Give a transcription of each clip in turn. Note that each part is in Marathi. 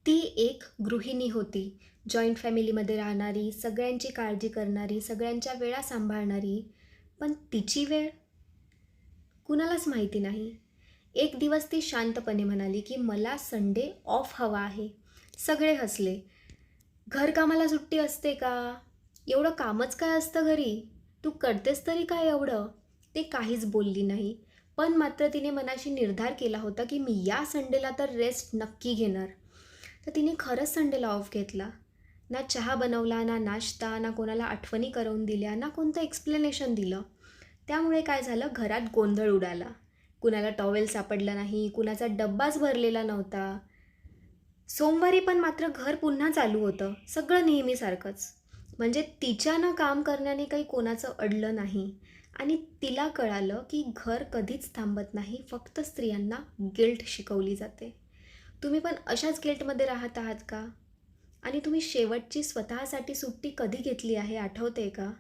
ती एक गृहिणी होती. जॉइंट फॅमिलीमध्ये राहणारी, सगळ्यांची काळजी करणारी, सगळ्यांच्या वेळा सांभाळणारी. पण तिची वेळ कुणालाच माहिती नाही. एक दिवस ती शांतपणे म्हणाली, की "मला संडे ऑफ हवा आहे." सगळे हसले. "घरकामाला सुट्टी असते का? एवढं कामच काय असतं घरी? तू करतेस तरी काय एवढं?" ते काहीच बोलली नाही. पण मात्र तिने मनाशी निर्धार केला होता, की मी या संडेला तर रेस्ट नक्की घेणार. तर तिने खरंच संडेला ऑफ घेतला. ना चहा बनवला, ना नाश्ता, ना कोणाला आठवणी करवून दिल्या, ना कोणतं एक्सप्लेनेशन दिलं. त्यामुळे काय झालं, घरात गोंधळ उडाला. कुणाला टॉवेल सापडला नाही, कुणाचा डब्बाच भरलेला नव्हता. सोमवारी पण मात्र घर पुन्हा चालू होतं. सगळं नेहमीसारखंच. म्हणजे तिच्यानं काम करण्याने काही कोणाचं अडलं नाही. आणि तिला कळालं, की घर कधीच थांबत नाही, फक्त स्त्रियांना गिल्ट शिकवली जाते. तुम्ही पण अशाच गिल्टमध्ये राहत आहात का? आणि तुम्ही शेवटची स्वतःसाठी सुट्टी कधी घेतली आहे आठवते का?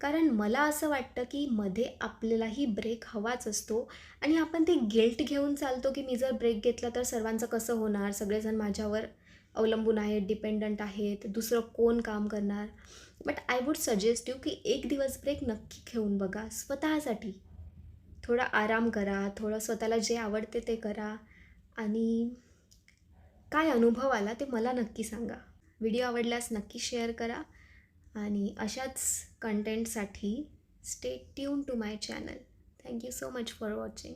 कारण मला असं वाटतं, की मध्ये आपल्यालाही ब्रेक हवाच असतो आणि आपण ते गिल्ट घेऊन चालतो, की मी जर ब्रेक घेतला तर सर्वांचं कसं होणार? सगळेजण माझ्यावर अवलंबून आहेत, डिपेंडंट आहेत, दुसरं कोण काम करणार? But I would suggest you, की एक दिवस ब्रेक नक्की घेऊन बघा स्वतःसाठी. थोडा आराम करा, थोडं स्वतःला जे आवडते ते करा आणि काय अनुभव आला ते मला नक्की सांगा. व्हिडिओ आवडल्यास नक्की शेअर करा आणि अशाच कंटेंटसाठी stay tune to my channel. Thank you so much for watching.